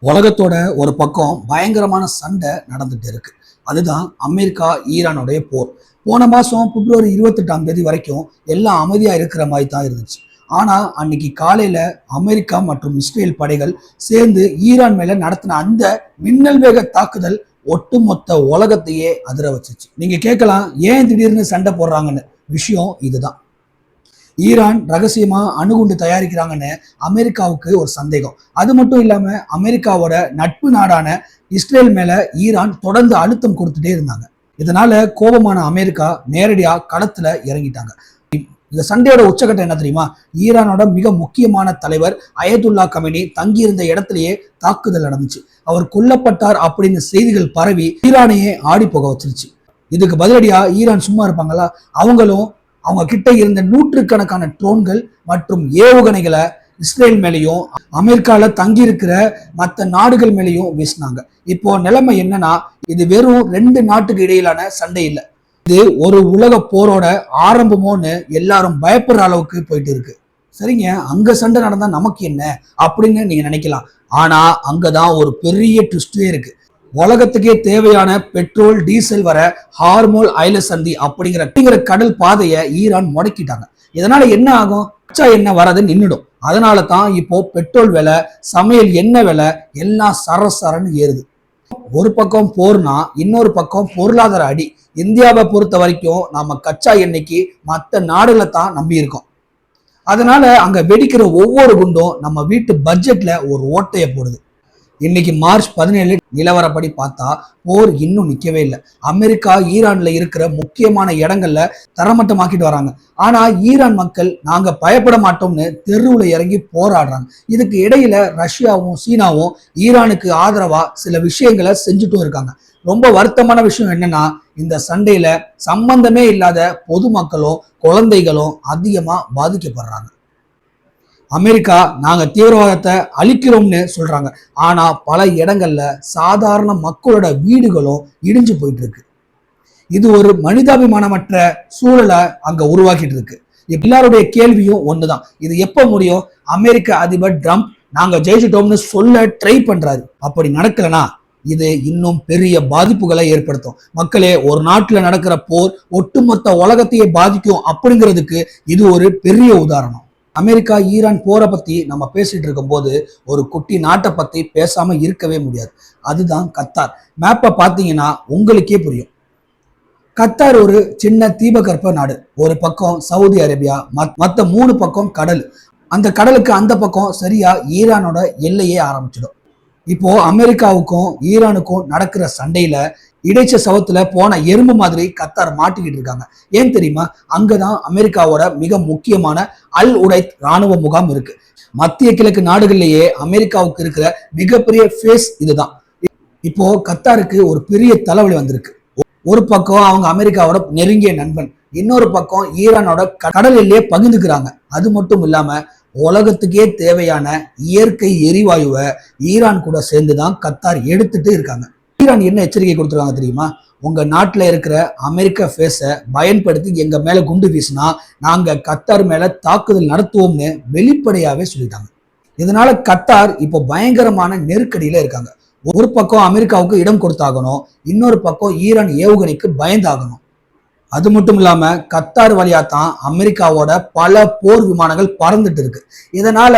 உலகத்தோட ஒரு பக்கம் பயங்கரமான சண்டை நடந்துட்டு இருக்கு. அதுதான் அமெரிக்கா ஈரானுடைய போர். போன மாசம் பிப்ரவரி 28 வரைக்கும் எல்லாம் அமைதியா இருக்கிற மாதிரி தான் இருந்துச்சு. ஆனா அன்னைக்கு காலையில அமெரிக்கா மற்றும் இஸ்ரேல் படைகள் சேர்ந்து ஈரான் மேல நடத்தின அந்த மின்னல் வேக தாக்குதல் ஒட்டுமொத்த உலகத்தையே அதிர வச்சிச்சு. நீங்க கேட்கலாம், ஏன் திடீர்னு சண்டை போடுறாங்கன்னு. விஷயம் இதுதான். ஈரான் ரகசியமா அணுகுண்டு தயாரிக்கிறாங்கன்னு அமெரிக்காவுக்கு ஒரு சந்தேகம். அது மட்டும் இல்லாம அமெரிக்காவோட நட்பு நாடான இஸ்ரேல் மேல ஈரான் தொடர்ந்து அழுத்தம் கொடுத்துட்டே இருந்தாங்க. இதனால கோபமான அமெரிக்கா நேரடியா களத்துல இறங்கிட்டாங்க. இந்த சண்டையோட உச்சகட்டம் என்ன தெரியுமா? ஈரானோட மிக முக்கியமான தலைவர் அயதுல்லா கமேனி தங்கியிருந்த இடத்திலேயே தாக்குதல் நடந்துச்சு. அவர் கொல்லப்பட்டார் அப்படின்னு செய்திகள் பரவி ஈரானையே ஆடி போக வச்சிருச்சு. இதுக்கு பதிலடியா ஈரான் சும்மா இருப்பாங்களா? அவங்களும் அவங்க கிட்ட இருந்த நூற்றுக்கணக்கான ட்ரோன்கள் மற்றும் ஏவுகணைகளை இஸ்ரேல் மேலேயும் அமெரிக்கால தங்கி இருக்கிற மற்ற நாடுகள் மேலேயும் வீசினாங்க. இப்போ நிலைமை என்னன்னா, இது வெறும் 2 நாட்டுக்கு இடையிலான சண்டை இல்லை, இது ஒரு உலக போரோட ஆரம்பமோன்னு எல்லாரும் பயப்படுற அளவுக்கு போயிட்டு இருக்கு. சரிங்க, அங்க சண்டை நடந்தா நமக்கு என்ன அப்படின்னு நீங்க நினைக்கலாம். ஆனா அங்கதான் ஒரு பெரிய ட்விஸ்டே இருக்கு. உலகத்துக்கே தேவையான பெட்ரோல் டீசல் வர ஹார்மோல் ஐல சந்தி அப்படிங்கிற கடல் பாதையை ஈரான் முடக்கிட்டாங்க. இதனால என்ன ஆகும்? கச்சா எண்ணெய் வரது நின்றுடும். அதனால தான் இப்போ பெட்ரோல் விலை, சமையல் எண்ணெய் விலை எல்லாம் சரசரன்னு ஏறுது. ஒரு பக்கம் போர்னா இன்னொரு பக்கம் பொருளாதார அடி. இந்தியாவை பொறுத்த வரைக்கும் நம்ம கச்சா எண்ணெய்க்கு மற்ற நாடுகளை தான் நம்பி இருக்கோம். அதனால அங்க வெடிக்கிற ஒவ்வொரு குண்டும் நம்ம வீட்டு பட்ஜெட்ல ஒரு ஓட்டையை போடுது. இன்னைக்கு மார்ச் 17 நிலவரப்படி பார்த்தா போர் இன்னும் நிக்கவே இல்லை. அமெரிக்கா ஈரான்ல இருக்கிற முக்கியமான இடங்கள்ல தரமட்டமாக்கிட்டு வராங்க. ஆனா ஈரான் மக்கள் நாங்க பயப்பட மாட்டோம்னு தெருவுல இறங்கி போராடுறாங்க. இதுக்கு இடையில ரஷ்யாவும் சீனாவும் ஈரானுக்கு ஆதரவா சில விஷயங்களை செஞ்சுட்டும் இருக்காங்க. ரொம்ப வருத்தமான விஷயம் என்னன்னா, இந்த சண்டையில சம்பந்தமே இல்லாத பொதுமக்களும் குழந்தைகளும் அதிகமா பாதிக்கப்படுறாங்க. அமெரிக்கா நாங்க தீவிரவாதத்தை அழிக்கிறோம்னு சொல்றாங்க. ஆனா பல இடங்கள்ல சாதாரண மக்களோட வீடுகளும் இடிஞ்சு போயிட்டு இருக்கு. இது ஒரு மனிதாபிமானமற்ற சூழலை அங்க உருவாக்கிட்டு இருக்கு. எல்லாருடைய கேள்வியும் ஒண்ணுதான், இது எப்ப முடியும்? அமெரிக்க அதிபர் ட்ரம்ப் நாங்க ஜெயிச்சிட்டோம்னு சொல்ல ட்ரை பண்றாரு. அப்படி நடக்கலனா இது இன்னும் பெரிய பாதிப்புகளை ஏற்படுத்தும். மக்களே, ஒரு நாட்டுல நடக்கிற போர் ஒட்டுமொத்த உலகத்தையே பாதிக்கும் அப்படிங்கிறதுக்கு இது ஒரு பெரிய உதாரணம். அமெரிக்கா ஈரான் போரை பத்தி நம்ம பேசிட்டு இருக்கும் போது ஒரு குட்டி நாட்டை பத்தி பேசாம இருக்கவே முடியாது. அதுதான் கத்தார். மேப்பை பார்த்தீங்கன்னா உங்களுக்கே புரியும். கத்தார் ஒரு சின்ன தீபகற்ப நாடு. ஒரு பக்கம் சவுதி அரேபியா, மற்ற 3 பக்கம் கடல். அந்த கடலுக்கு அந்த பக்கம் சரியா ஈரானோட எல்லையே ஆரம்பிச்சிடும். இப்போ அமெரிக்காவுக்கும் ஈரானுக்கும் நடக்கிற சண்டையில இடைச்ச சவத்துல போன எறும்பு மாதிரி கத்தார் மாட்டிக்கிட்டு இருக்காங்க. ஏன் தெரியுமா? அங்கதான் அமெரிக்காவோட மிக முக்கியமான அல் உடைத் ராணுவ முகாம் இருக்கு. மத்திய கிழக்கு நாடுகள்லயே அமெரிக்காவுக்கு இருக்கிற மிகப்பெரிய ஃபேஸ் இதுதான். இப்போ கத்தாருக்கு ஒரு பெரிய தலைவலி வந்திருக்கு. ஒரு பக்கம் அவங்க அமெரிக்காவோட நெருங்கிய நண்பன், இன்னொரு பக்கம் ஈரானோட கடல் எல்லையே பகிர்ந்துக்கிறாங்க. அது மட்டும் இல்லாம உலகத்துக்கே தேவையான இயற்கை எரிவாயுவை ஈரான் கூட சேர்ந்துதான் கத்தார் எடுத்துட்டு இருக்காங்க. ஈரான் என்ன எச்சரிக்கை கொடுத்துருக்காங்க தெரியுமா? உங்க நாட்டுல இருக்கிற அமெரிக்க ஃபேஸை பயன்படுத்தி எங்க மேல குண்டு வீசினா நாங்க கத்தார் மேல தாக்குதல் நடத்துவோம்னு வெளிப்படையாவே சொல்லிட்டாங்க. இதனால கத்தார் இப்போ பயங்கரமான நெருக்கடியில இருக்காங்க. ஒரு பக்கம் அமெரிக்காவுக்கு இடம் கொடுத்தாகணும், இன்னொரு பக்கம் ஈரான் ஏவுகணைக்கு பயந்தாகணும். அது மட்டும் இல்லாம கத்தார் வழியா தான் அமெரிக்காவோட பல போர் விமானங்கள் பறந்துட்டு இருக்கு. இதனால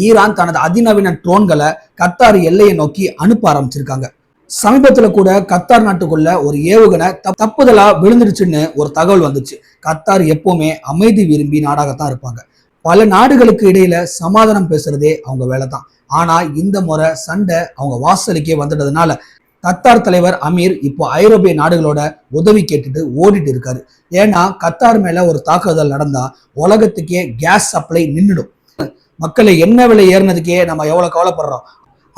ஈரான் தனது அதிநவீன ட்ரோன்களை கத்தார் எல்லையை நோக்கி அனுப்ப ஆரம்பிச்சிருக்காங்க. சமீபத்துல கூட கத்தார் நாட்டுக்குள்ள ஒரு ஏவுகணை தப்புதலா விழுந்துடுச்சுன்னு ஒரு தகவல் வந்துச்சு. கத்தார் எப்பவுமே அமைதி விரும்பி நாடாகத்தான் இருப்பாங்க. பல நாடுகளுக்கு இடையில சமாதானம் பேசுறதே அவங்க வேலை தான். ஆனா இந்த முறை சண்டை அவங்க வாசலுக்கே வந்துட்டதுனால கத்தார் தலைவர் அமீர் இப்போ ஐரோப்பிய நாடுகளோட உதவி கேட்டுட்டு ஓடிட்டு இருக்காரு. ஏன்னா கத்தார் மேல ஒரு தாக்குதல் நடந்தா உலகத்துக்கே கேஸ் சப்ளை நின்றுடும். மக்களை எண்ணெய் விலை ஏறினதுக்கே நம்ம எவ்வளவு கவலைப்படுறோம்.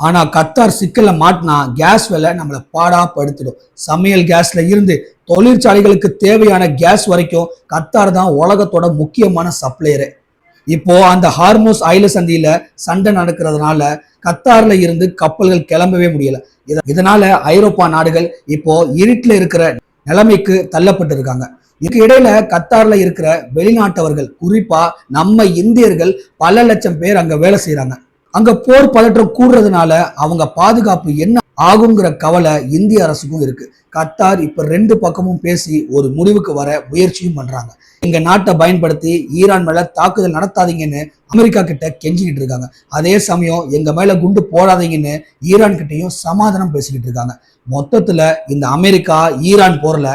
ஆனா கத்தார் சிக்கல்ல மாட்டினா கேஸ் விலை நம்மளை பாடா படுத்திடும். சமையல் கேஸ்ல இருந்து தொழிற்சாலைகளுக்கு தேவையான கேஸ் வரைக்கும் கத்தார் தான் உலகத்தோட முக்கியமான சப்ளையரு. இப்போ அந்த ஹார்மோஸ் ஐல சந்தியில சண்டை நடக்கிறதுனால கத்தார்ல இருந்து கப்பல்கள் கிளம்பவே முடியல. இதனால ஐரோப்பா நாடுகள் இப்போ இருட்டுல இருக்கிற நிலைமைக்கு தள்ளப்பட்டு இருக்காங்க. இதுக்கு இடையில கத்தார்ல இருக்கிற வெளிநாட்டவர்கள், குறிப்பா நம்ம இந்தியர்கள் பல லட்சம் பேர் அங்க வேலை செய்யறாங்க. அங்க போர் பதற்றம் கூடுறதுனால அவங்க பாதுகாப்பு என்ன ஆகுங்கிற கவலை இந்திய அரசுக்கும் இருக்கு. கத்தார் இப்ப ரெண்டு பக்கமும் பேசி ஒரு முடிவுக்கு வர முயற்சியும் பண்றாங்க. எங்க நாட்டை பயன்படுத்தி ஈரான் மேல தாக்குதல் நடத்தாதீங்கன்னு அமெரிக்கா கிட்ட கெஞ்சிக்கிட்டு இருக்காங்க. அதே சமயம் எங்க மேல குண்டு போடாதீங்கன்னு ஈரான் கிட்டையும் சமாதானம் பேசிக்கிட்டு இருக்காங்க. மொத்தத்துல இந்த அமெரிக்கா ஈரான் போர்ல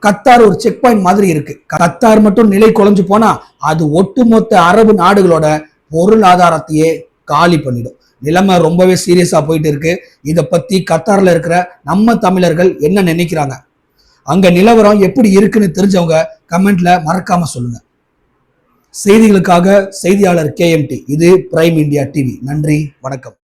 கத்தார் ஒரு செக் பாயிண்ட் மாதிரி இருக்கு. கத்தார் மட்டும் நிலை குலைஞ்சு போனா அது ஒட்டுமொத்த அரபு நாடுகளோட பொருளாதாரத்தையே காலி பண்ணிடும். நிலைமை ரொம்பவே சீரியஸா போயிட்டு இருக்கு. இதை பத்தி கத்தார்ல இருக்கிற நம்ம தமிழர்கள் என்ன நினைக்கிறாங்க, அங்க நிலவரம் எப்படி இருக்குன்னு தெரிஞ்சவங்க கமெண்ட்ல மறக்காம சொல்லுங்க. செய்திகளுக்காக செய்தியாளர் KMT. இது பிரைம் இந்தியா டிவி. நன்றி, வணக்கம்.